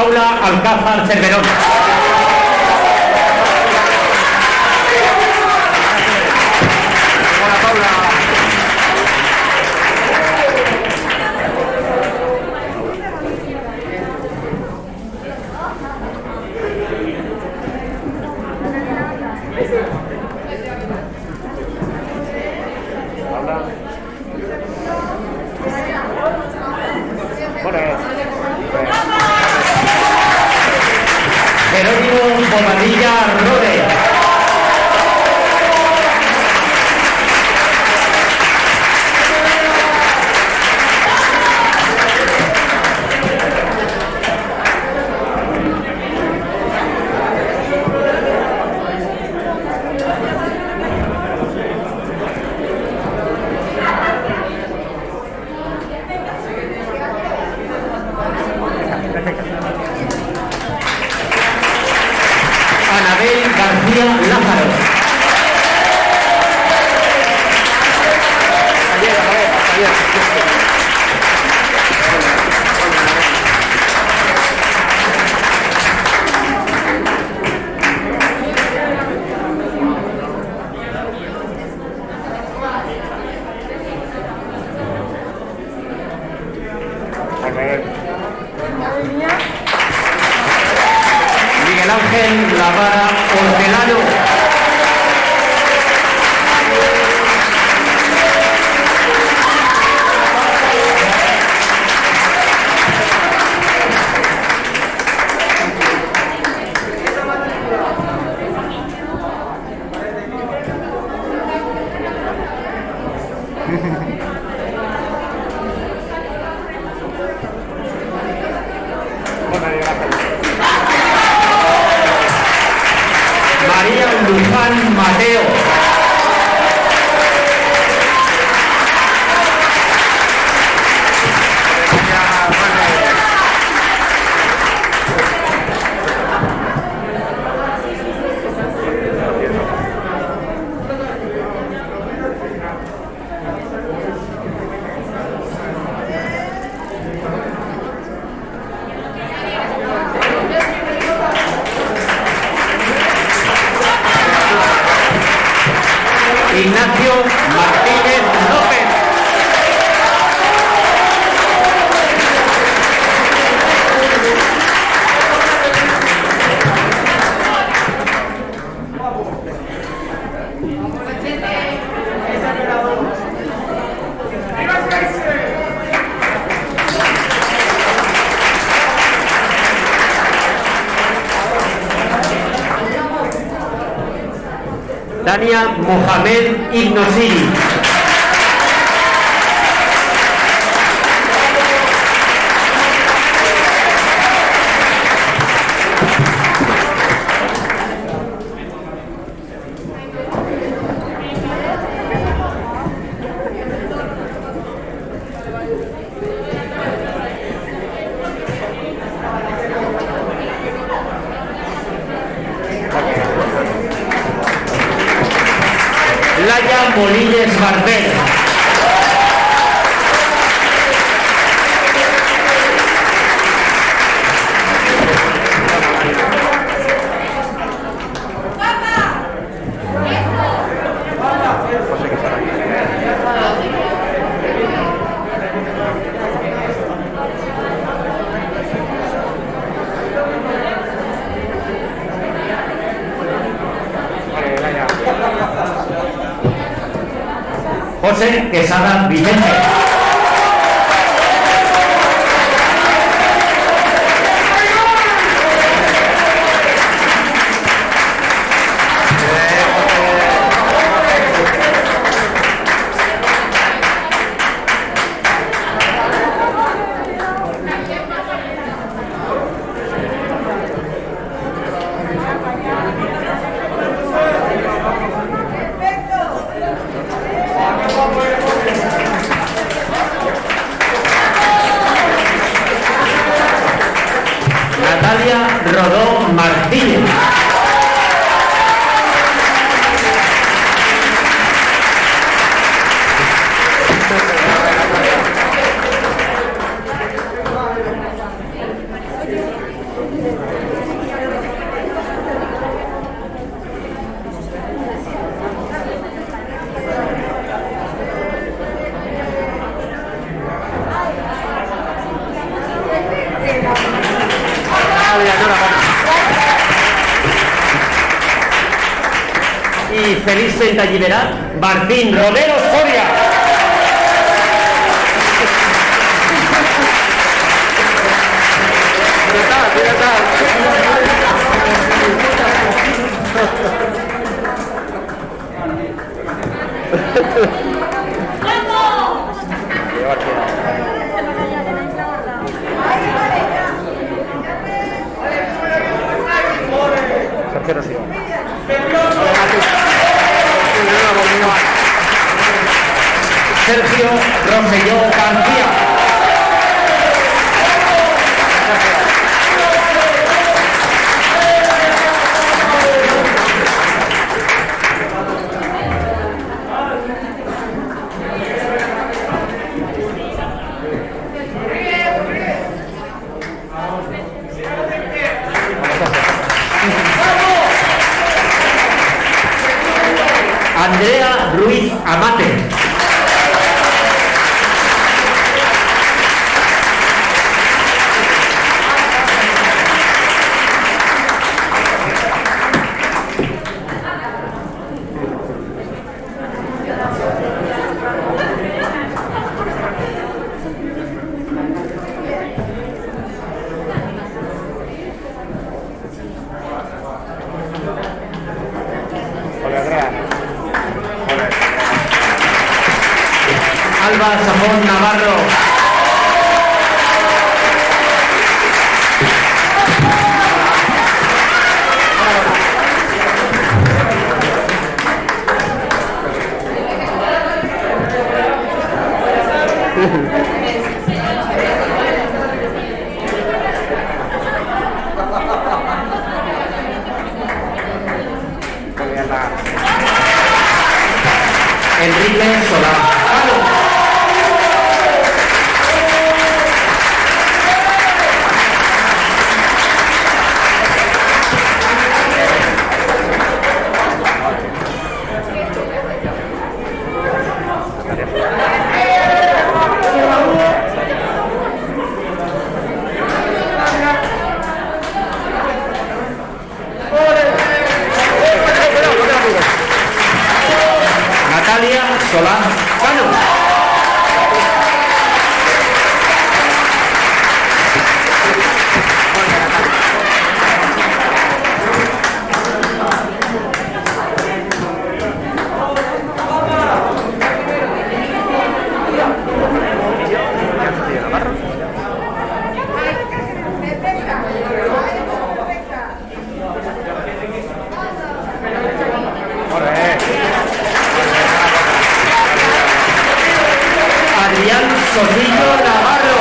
S8: Paula Alcázar Cerverón.
S6: Hola, Paula.
S8: Jerónimo Bobadilla Rode. Anabel García Lázaro. Miguel Ángel Lavara Hortelano. María Luján Mateo. Ignacio Martínez López. Dania Mohamed Ignosiri. Laia Molines Barbel. José Quesada Vicente. Natalia Rodó Martínez. Feliz Fentalliberac, Martín Romero Soria. Sergio Rosselló García. Andrea Ruiz Amate. Alba Samón Navarro. Enrique Solá. Natalia Solán Cano. Adrián Sotillo Navarro.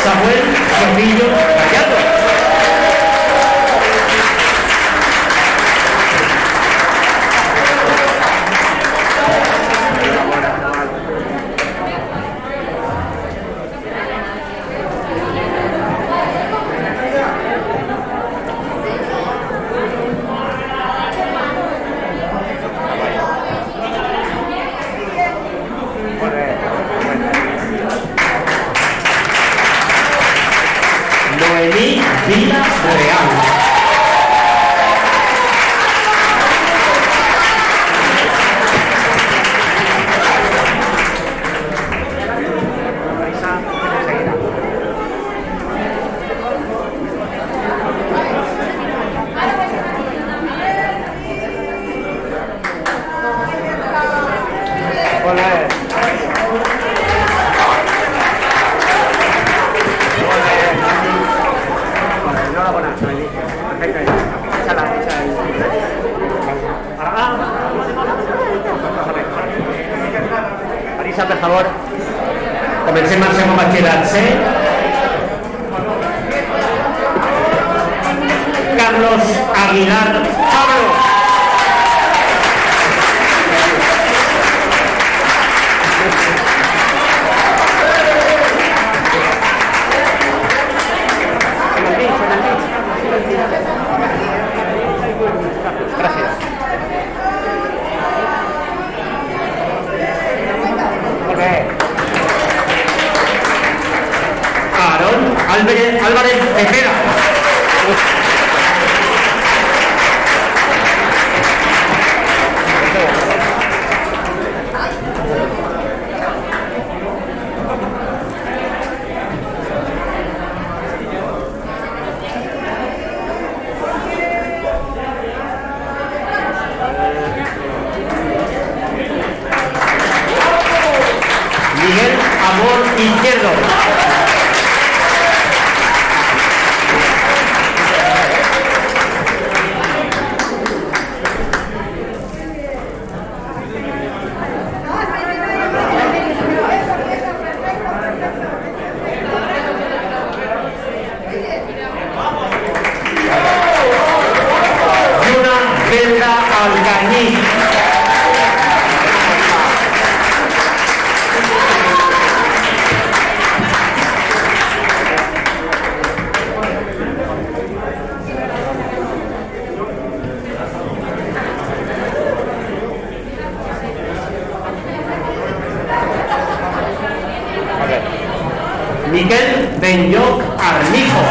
S8: Samuel Sotillo Gallardo. Noemí Vila Real. Marisa, per favor. Comencem el segon batxillerat C. Carlos Aguilar Pablo. Amor Izquierdo. Alcañiz. Miquel Benlloch Armijo.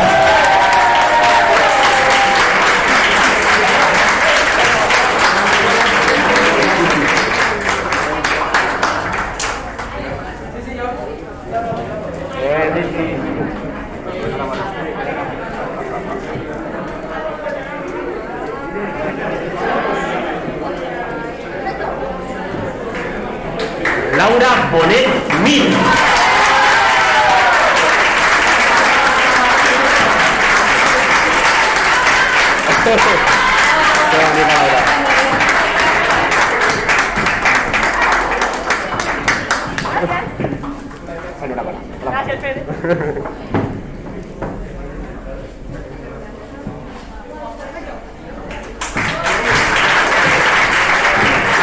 S8: Laura Bonet Mil.
S7: Gracias, Pedro.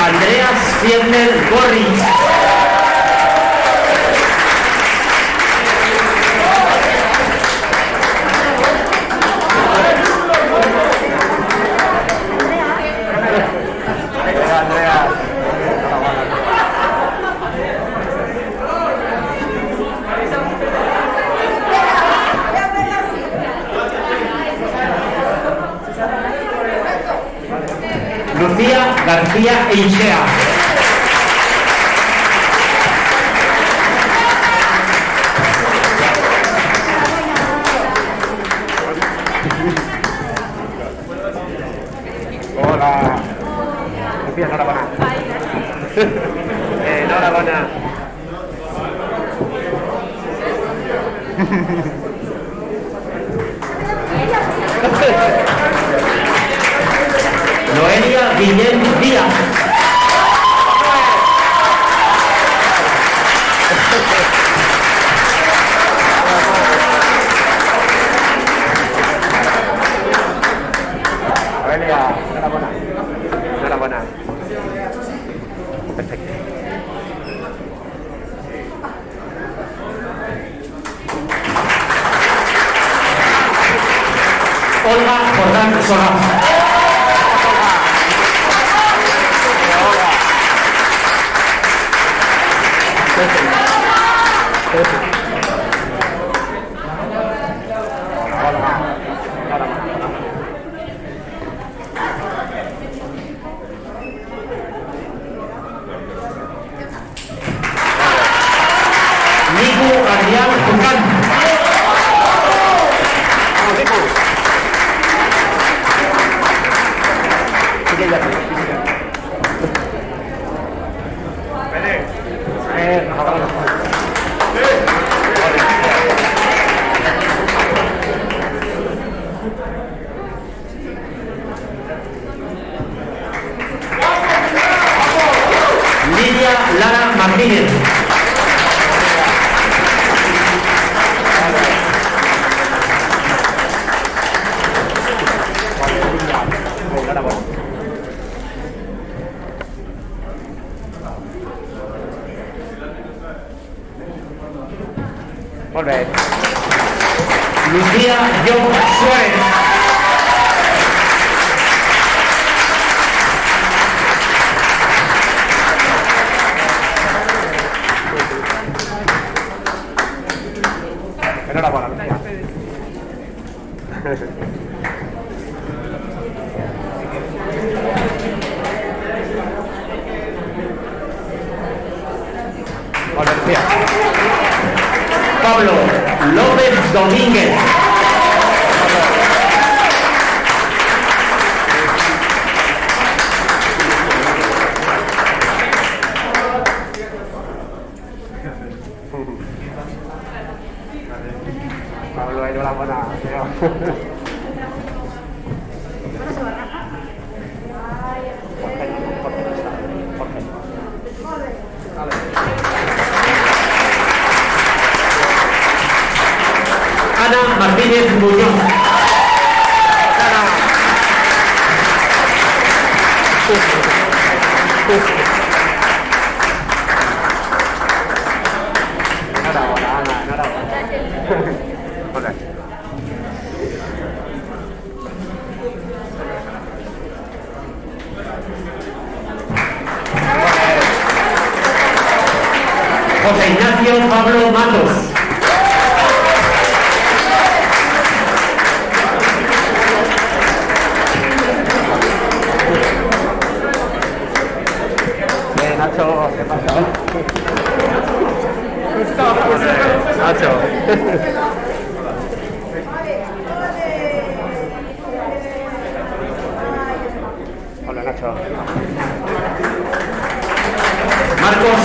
S8: Andreas Fiedler Gorrich. Lucía García Eixea. Hola. Lucía, enhorabuena. Enhorabuena. Noelia Guillén Díaz. Noelia, enhorabuena. Enhorabuena. Perfecto. Olga Jordán Solá. Nico Adrián Jucán. Lidia Lara Martínez. Molt bé. Lucía Llop Suárez. Enhorabuena, Lucía. Molt bé, Lucía. Pablo López Domínguez. Ana Martínez Muñoz.
S2: Enhorabuena, Ana, enhorabuena. Hola.
S8: José Ignacio Pablo Matos.
S2: Nacho, ¿qué pasa? Nacho. Hola, Nacho.
S8: Marcos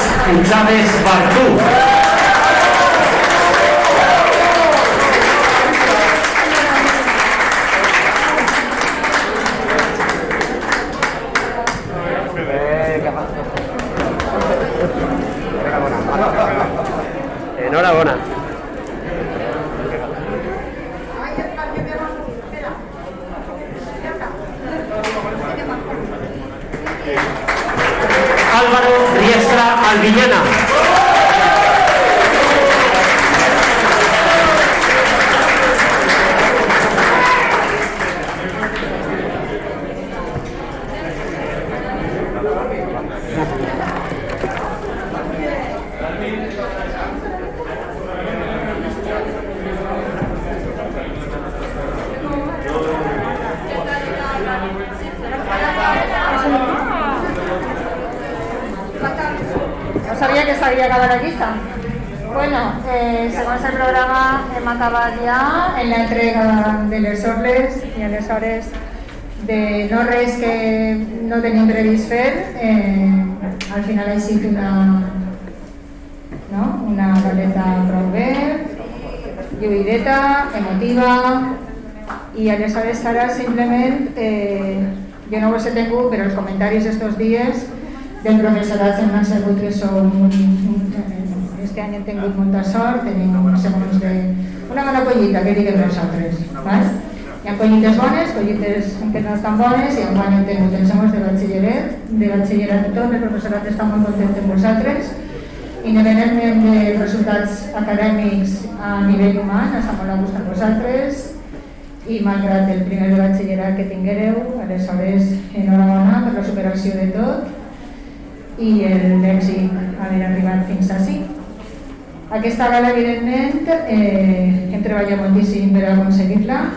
S8: Chávez Bartú.
S2: Enhorabuena.
S8: Álvaro Riestra Alviñana.
S1: No sabia que s'havia acabat la llista. Bueno, segons el programa hem acabat ja en l'entrega de les orles i aleshores de no res que no tenim previst fer, al final ha sigut una galeta prou bé, lluïdeta, emotiva, i aleshores ara simplement jo no us he tingut, però els comentaris d'estos dies del professorat se'm han sabut que este any hem tingut molta sort, tenim segons una bona collita, que diguem nosaltres. Hi ha collites bones, collites que no estan bones, i enguany hem tingut els segons de batxillerat tot, el professorat està molt content amb vosaltres, independentment dels resultats acadèmics a nivell humà, està molt a gust amb vosaltres, i malgrat el primer de batxillerat que tinguereu, aleshores enhorabona per la superació de tot i l'èxit haver arribat fins ací. Aquesta gala, evidentment, hem treballat moltíssim per aconseguir-la.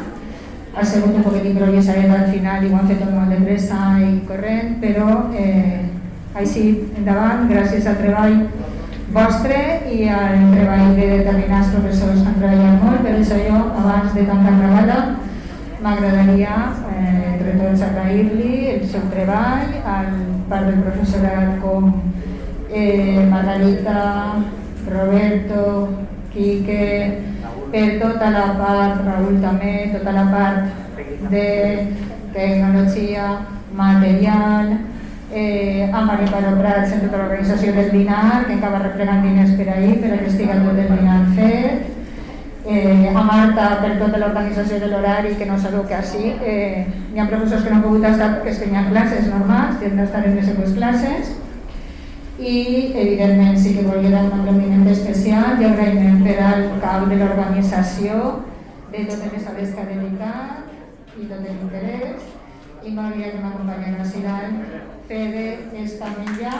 S1: Ha sigut un poquet improvisat al final i ho han fet tot molt de pressa i corrent, però així endavant, gràcies al treball vostre i al treball de determinats professors que han treballat molt. Per això jo, abans de tancar la gala, m'agradaria entre tots agrair-li el seu treball, al part del professorat com Margarita, Roberto, Quique, per tota la part, Raúl també, tota la part de tecnologia, material, a Maria Paro Prats en tota l'organització del dinar, que acaba replegant diners per ahir per que estigui tot el dinar fet, a Marta per tota l'organització de l'horari, que no sabeu que així hi ha professors que no han pogut estar perquè és que hi ha classes normals, que hem d'estar en les seues classes, i evidentment sí que volia dar un agraïment especial i agraïment per al cap de l'organització de totes les hores que ha dedicat i tot l'interès, i m'agradaria que m'acompanyara a Siran, Fede, Estamella.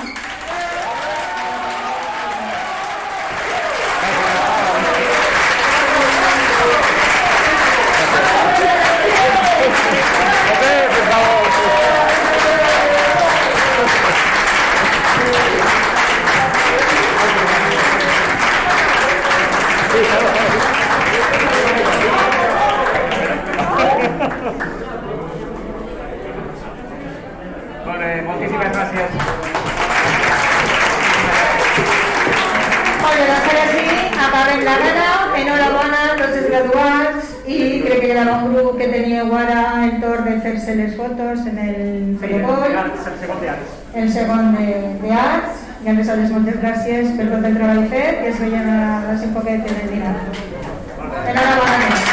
S2: Moltíssimes gràcies.
S1: Molt bé, doncs ara sí, acabem la gala. Enhorabona a tots els graduats i crec que era un grup que teníeu ara el torn de fer-se les fotos en el protocol, el segon d'Arts, i aleshores moltes gràcies per tot el treball fet i ens veiem a les 5 poquet en el dinar. Enhorabona.